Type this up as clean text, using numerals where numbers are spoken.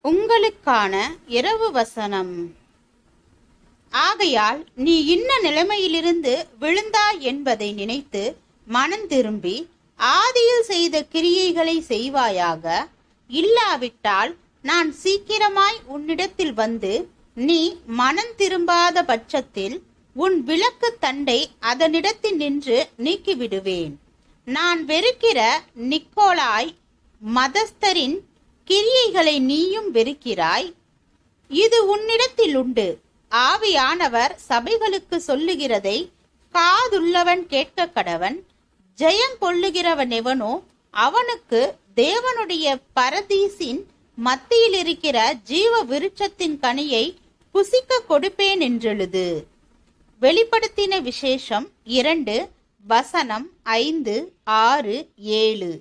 உங்களுக்கான இரவு வசனம். ஆகையால் நீ இன்ன நிலைமையிலிருந்து விழுந்தாய் என்பதை நினைத்து மனம் திரும்பி ஆதியில் செய்த கிரியைகளை செய்வாயாக. இல்லாவிட்டால் நான் சீக்கிரமாய் உன்னிடத்தில் வந்து நீ மனம் திரும்பாத பட்சத்தில் உன் விளக்கு தண்டை அதனிடத்தில் நின்று நீக்கிவிடுவேன். நான் வெறுக்கிற நிக்கோலாய் மதஸ்தரின் கிரியைகளை நீயும் வெறுக்கிறாய். இது உன்னிடத்தில் உண்டு. ஆவியானவர் சபைகளுக்கு சொல்லுகிறதை காதுள்ளவன் கேட்க கடவன். ஜெயம் கொள்ளுகிறவன் எவனோ அவனுக்கு தேவனுடைய பரதீசின் மத்தியில் இருக்கிற ஜீவ விருட்சத்தின் கனியை புசிக்க கொடுப்பேன் என்றெழுது. வெளிப்படுத்தின விசேஷம் 2 வசனம் 5, 6, 7.